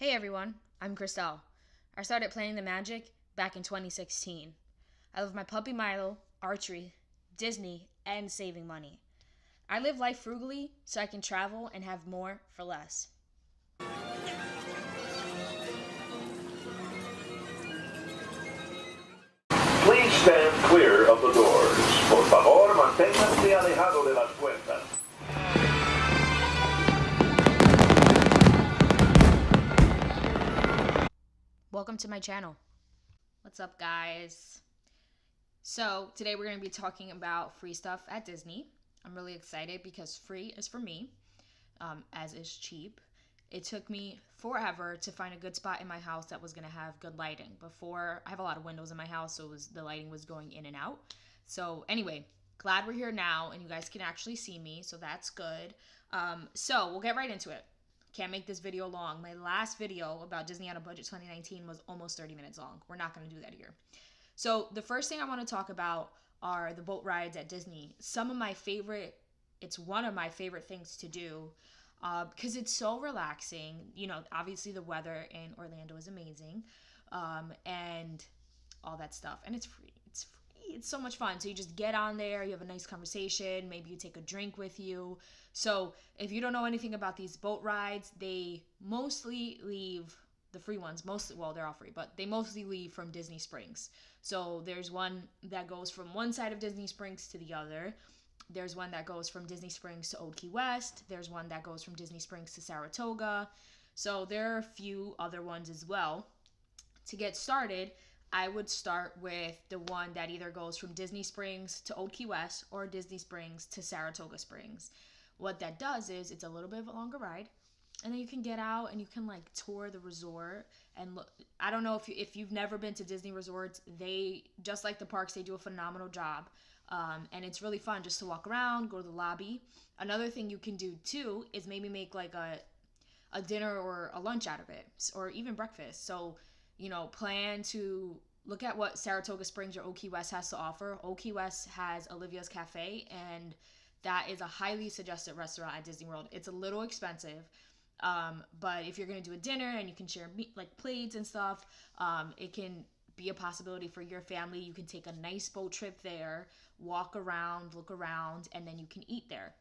Hey everyone, I'm Christelle. I started playing the Magic back in 2016. I love my puppy Milo, archery, Disney, and saving money. I live life frugally so I can travel and have more for less. Please stand clear of the doors. Por favor, manténganse alejado de las puertas. Welcome to my channel. What's up, guys? So, today we're going to be talking about free stuff at Disney. I'm really excited because free is for me, as is cheap. It took me forever to find a good spot in my house that was going to have good lighting. Before, I have a lot of windows in my house, so the lighting was going in and out. So anyway, glad we're here now and you guys can actually see me, so that's good. So we'll get right into it. Can't make this video long. My last video about Disney on a Budget 2019 was almost 30 minutes long. We're not going to do that here. So the first thing I want to talk about are the boat rides at Disney. It's one of my favorite things to do because it's so relaxing. You know, obviously the weather in Orlando is amazing, and all that stuff. And it's free. It's free. It's so much fun. So you just get on there, you have a nice conversation, maybe you take a drink with you. So if you don't know anything about these boat rides, they mostly leave the free ones, they're all free, but they mostly leave from Disney Springs. So there's one that goes from one side of Disney Springs to the other. There's one that goes from Disney Springs to Old Key West. There's one that goes from Disney Springs to Saratoga. So there are a few other ones as well. To get started, I would start with the one that either goes from Disney Springs to Old Key West or Disney Springs to Saratoga Springs. What that does is it's a little bit of a longer ride, and then you can get out and you can like tour the resort and look. I don't know if you've never been to Disney resorts, they, just like the parks, they do a phenomenal job. And it's really fun just to walk around, go to the lobby. Another thing you can do too is maybe make like a dinner or a lunch out of it, or even breakfast. So, you know, plan to look at what Saratoga Springs or Old Key West has to offer. Old Key West has Olivia's Cafe, and that is a highly suggested restaurant at Disney World. It's a little expensive, but if you're going to do a dinner and you can share like plates and stuff, it can be a possibility for your family. You can take a nice boat trip there, walk around, look around, and then you can eat there.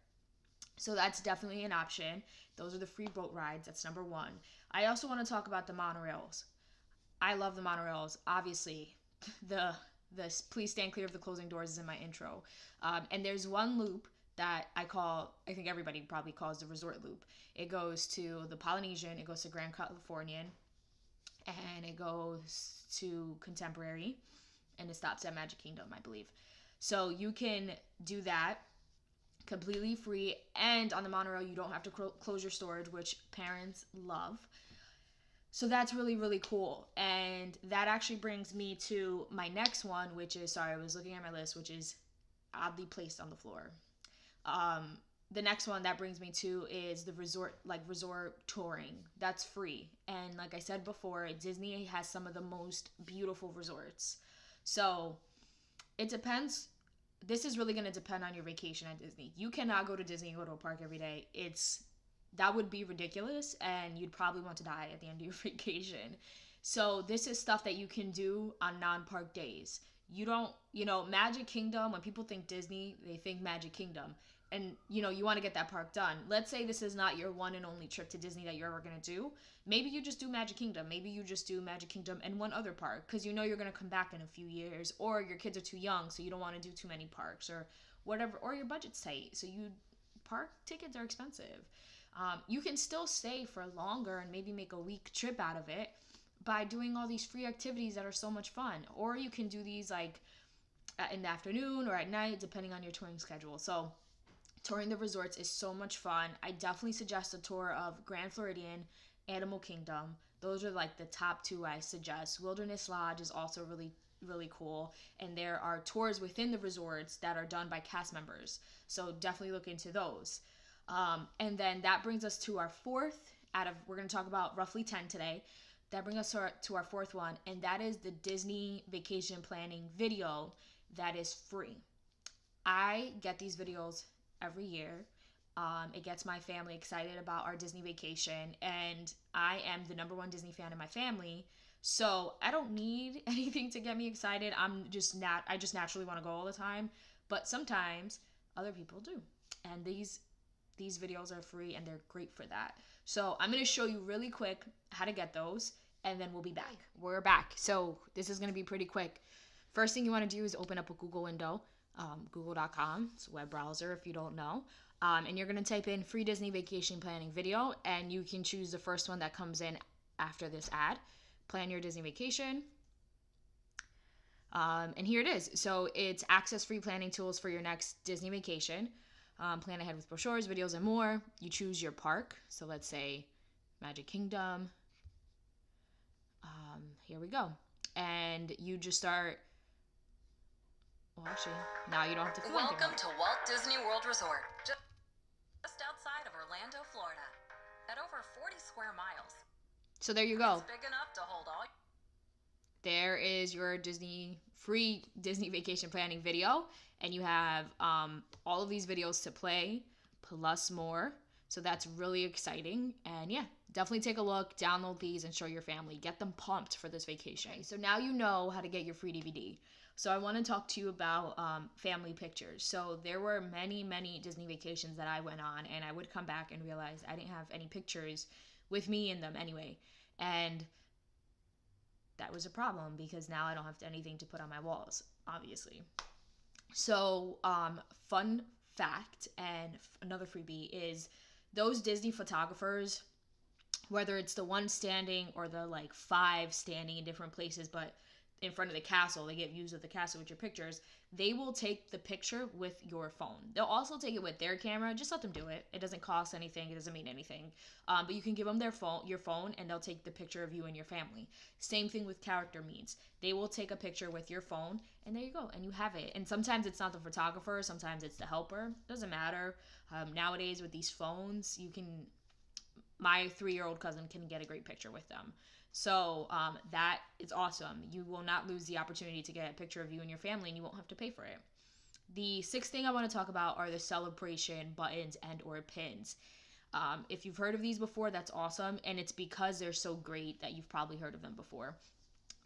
So that's definitely an option. Those are the free boat rides. That's number one. I also want to talk about the monorails. I love the monorails. Obviously, the please stand clear of the closing doors is in my intro. And there's one loop that I think everybody probably calls the resort loop. It goes to the Polynesian, it goes to Grand Californian, and it goes to Contemporary, and it stops at Magic Kingdom, I believe. So you can do that completely free, and on the monorail you don't have to close your storage, which parents love. So that's really, really cool. And that actually brings me to my next one, which is, sorry, I was looking at my list, which is oddly placed on the floor. The next one that brings me to is the resort touring. That's free. And like I said before, Disney has some of the most beautiful resorts. So it depends. This is really going to depend on your vacation at Disney. You cannot go to Disney and go to a park every day. That would be ridiculous, and you'd probably want to die at the end of your vacation. So this is stuff that you can do on non-park days. Magic Kingdom, when people think Disney, they think Magic Kingdom. And, you want to get that park done. Let's say this is not your one and only trip to Disney that you're ever going to do. Maybe you just do Magic Kingdom. Maybe you just do Magic Kingdom and one other park, because you're going to come back in a few years, or your kids are too young, so you don't want to do too many parks, or whatever, or your budget's tight, so park tickets are expensive. You can still stay for longer and maybe make a week trip out of it by doing all these free activities that are so much fun. Or you can do these like in the afternoon or at night, depending on your touring schedule. So touring the resorts is so much fun. I definitely suggest a tour of Grand Floridian, Animal Kingdom. Those are like the top two I suggest. Wilderness Lodge is also really, really cool. And there are tours within the resorts that are done by cast members. So definitely look into those. And then that brings us to our fourth we're going to talk about roughly 10 today. That brings us to our fourth one, and that is the Disney vacation planning video that is free. I get these videos every year. It gets my family excited about our Disney vacation, and I am the number one Disney fan in my family. So I don't need anything to get me excited. I just naturally want to go all the time. But sometimes other people do. And these videos are free and they're great for that. So I'm going to show you really quick how to get those, and then we'll be back. We're back. So this is going to be pretty quick. First thing you want to do is open up a Google window, google.com. It's a web browser if you don't know. And you're going to type in free Disney vacation planning video, and you can choose the first one that comes in after this ad. Plan your Disney vacation. And here it is. So it's access free planning tools for your next Disney vacation. Plan ahead with brochures, videos, and more. You choose your park. So let's say Magic Kingdom. Here we go. And you just start. Well, actually, now you don't have to fill anything Welcome out. to Walt Disney World Resort, just outside of Orlando, Florida, at over 40 square miles. So there you go. It's big enough to hold all. There is your free Disney vacation planning video, and you have all of these videos to play plus more. So that's really exciting. And yeah, definitely take a look, download these, and show your family. Get them pumped for this vacation. Okay, so now you know how to get your free DVD. So I want to talk to you about family pictures. So there were many Disney vacations that I went on, and I would come back and realize I didn't have any pictures with me in them anyway. And that was a problem because now I don't have anything to put on my walls, obviously. So fun fact and another freebie is those Disney photographers, whether it's the one standing or the like 5 standing in different places, but in front of the castle, they get views of the castle with your pictures, they will take the picture with your phone. They'll also take it with their camera. Just let them do it. It doesn't cost anything. It doesn't mean anything. But you can give them your phone, and they'll take the picture of you and your family. Same thing with character meets. They will take a picture with your phone, and there you go, and you have it. And sometimes it's not the photographer. Sometimes it's the helper. Doesn't matter. Nowadays with these phones, my 3-year-old cousin can get a great picture with them. So that is awesome. You will not lose the opportunity to get a picture of you and your family, and you won't have to pay for it. The 6th thing I want to talk about are the celebration buttons and or pins. If you've heard of these before, that's awesome, and it's because they're so great that you've probably heard of them before.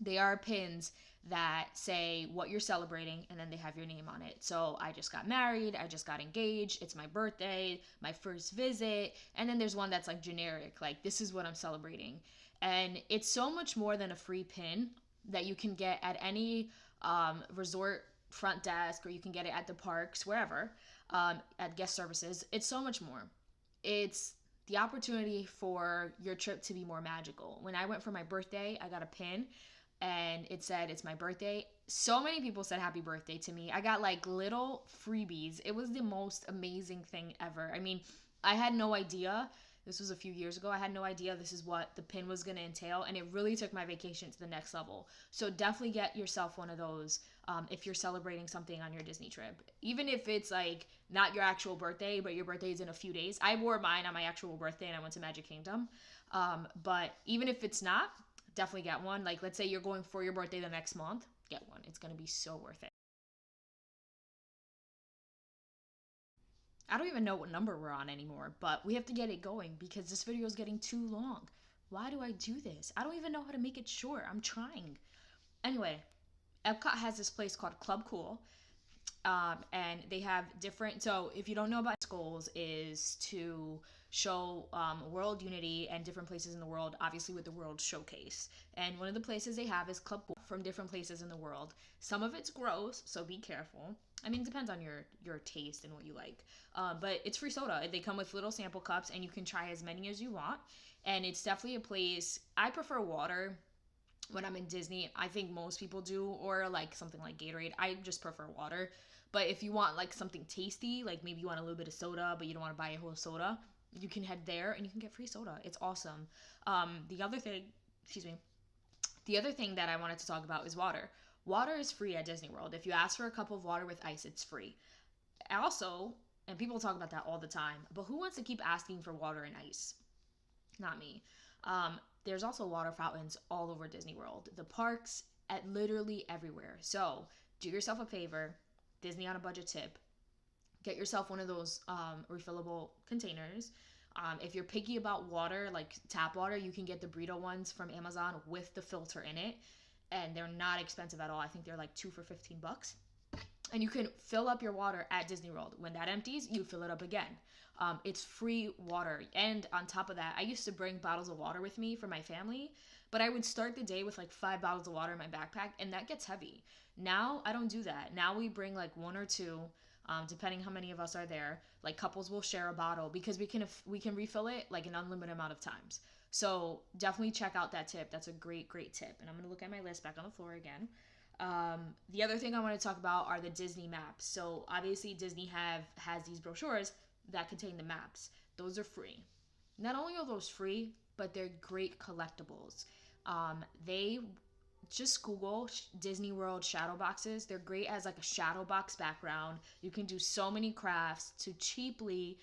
They are pins that say what you're celebrating, and then they have your name on it. So I just got married, I just got engaged, it's my birthday, my first visit, and then there's one that's like generic, like this is what I'm celebrating. And it's so much more than a free pin that you can get at any resort front desk, or you can get it at the parks, wherever, at guest services. It's so much more. It's the opportunity for your trip to be more magical. When I went for my birthday, I got a pin, and it said it's my birthday. So many people said happy birthday to me. I got like little freebies. It was the most amazing thing ever. I mean, I had no idea. This was a few years ago. I had no idea this is what the pin was going to entail, and it really took my vacation to the next level. So definitely get yourself one of those if you're celebrating something on your Disney trip. Even if it's like not your actual birthday, but your birthday is in a few days. I wore mine on my actual birthday, and I went to Magic Kingdom. But even if it's not, definitely get one. Like, let's say you're going for your birthday the next month, get one. It's going to be so worth it. I don't even know what number we're on anymore, but we have to get it going because this video is getting too long. Why do I do this? I don't even know how to make it short. I'm trying. Anyway, Epcot has this place called Club Cool, and they have different. So if you don't know about goals, is to show world unity and different places in the world, obviously with the World Showcase. And one of the places they have is Club Cool from different places in the world. Some of it's gross, so be careful. I mean, it depends on your taste and what you like. But it's free soda. They come with little sample cups, and you can try as many as you want. And it's definitely a place. I prefer water when I'm in Disney. I think most people do, or like something like Gatorade. I just prefer water. But if you want like something tasty, like maybe you want a little bit of soda, but you don't want to buy a whole soda, you can head there and you can get free soda. It's awesome. The other thing that I wanted to talk about is water. Water is free at Disney World. If you ask for a cup of water with ice, it's free. Also, and people talk about that all the time, but who wants to keep asking for water and ice? Not me. There's also water fountains all over Disney World. The parks, at literally everywhere. So do yourself a favor, Disney on a budget tip. get yourself one of those refillable containers. If you're picky about water, like tap water, you can get the Brito ones from Amazon with the filter in it, and they're not expensive at all. I think they're like 2 for $15. And you can fill up your water at Disney World. When that empties, you fill it up again. It's free water. And on top of that, I used to bring bottles of water with me for my family, but I would start the day with like 5 bottles of water in my backpack, and that gets heavy. Now I don't do that. Now we bring like 1 or 2, depending how many of us are there. Like couples will share a bottle because we can refill it like an unlimited amount of times. So definitely check out that tip. That's a great tip. And I'm gonna look at my list back on the floor again. The other thing I want to talk about are the Disney maps. So obviously Disney has these brochures that contain the maps. Those are free. Not only are those free, but they're great collectibles. They just Google Disney World shadow boxes. They're great as like a shadow box background. You can do so many crafts to cheaply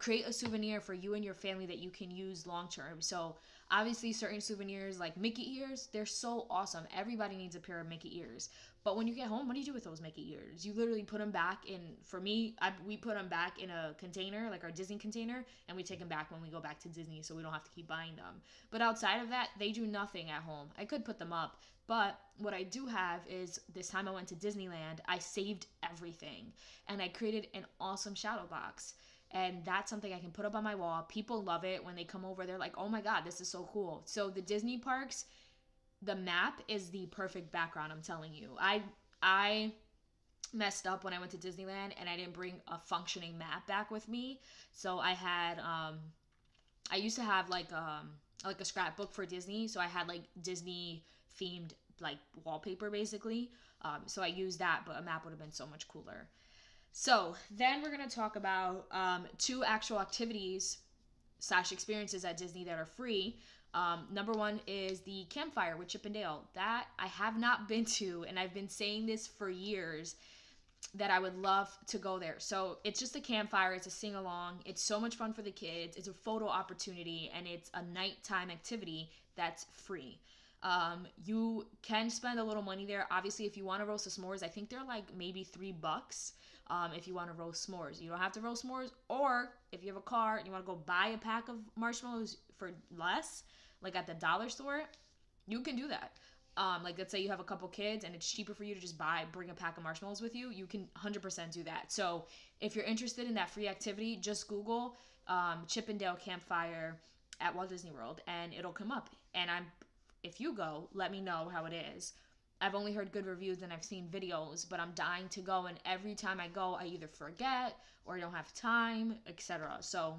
create a souvenir for you and your family that you can use long term. So obviously certain souvenirs like Mickey ears, they're so awesome. Everybody needs a pair of Mickey ears. But when you get home, what do you do with those Mickey ears? You literally put them back in, for me, we put them back in a container, like our Disney container, and we take them back when we go back to Disney so we don't have to keep buying them. But outside of that, they do nothing at home. I could put them up, but what I do have is this time I went to Disneyland, I saved everything, and I created an awesome shadow box. And that's something I can put up on my wall. People love it when they come over. They're like, oh my God, this is so cool. So the Disney parks, the map is the perfect background, I'm telling you. I messed up when I went to Disneyland and I didn't bring a functioning map back with me. So I had, I used to have like a scrapbook for Disney. So I had like Disney themed like wallpaper basically. So I used that, but a map would have been so much cooler. So then we're going to talk about 2 actual activities / experiences at Disney that are free. Number 1 is the campfire with Chip and Dale. That I have not been to, and I've been saying this for years that I would love to go there. So it's just a campfire. It's a sing-along. It's so much fun for the kids. It's a photo opportunity, and it's a nighttime activity that's free. You can spend a little money there. Obviously, if you want to roast the s'mores, I think they're like maybe $3 if you want to roast s'mores. You don't have to roast s'mores, or if you have a car and you want to go buy a pack of marshmallows for less, like at the dollar store, you can do that. Like let's say you have a couple kids and it's cheaper for you to just bring a pack of marshmallows with you, you can 100% do that. So if you're interested in that free activity, just Google Chip and Dale campfire at Walt Disney World and it'll come up. And if you go, let me know how it is. I've only heard good reviews and I've seen videos, but I'm dying to go, and every time I go, I either forget or I don't have time, etc. So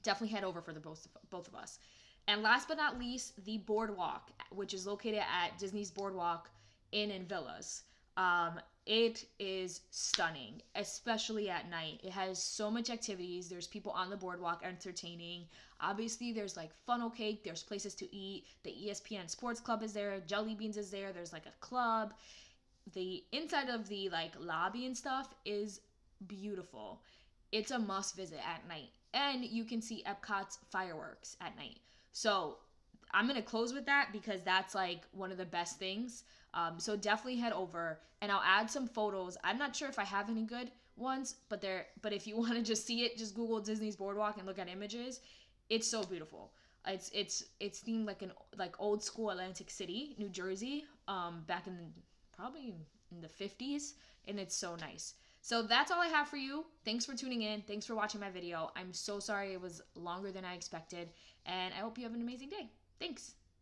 definitely head over for the both of us. And last but not least, the Boardwalk, which is located at Disney's Boardwalk Inn and Villas. It is stunning, especially at night. It has so much activities. There's people on the boardwalk entertaining. Obviously, there's like funnel cake. There's places to eat. The ESPN Sports Club is there. Jelly Beans is there. There's like a club. The inside of the like lobby and stuff is beautiful. It's a must visit at night. And you can see Epcot's fireworks at night. So I'm going to close with that because that's like one of the best things. So definitely head over and I'll add some photos. I'm not sure if I have any good ones, but if you want to just see it, just Google Disney's Boardwalk and look at images. It's so beautiful. It's themed like old school Atlantic City, New Jersey, back in probably in the 50s, and it's so nice. So that's all I have for you. Thanks for tuning in. Thanks for watching my video. I'm so sorry it was longer than I expected, and I hope you have an amazing day. Thanks.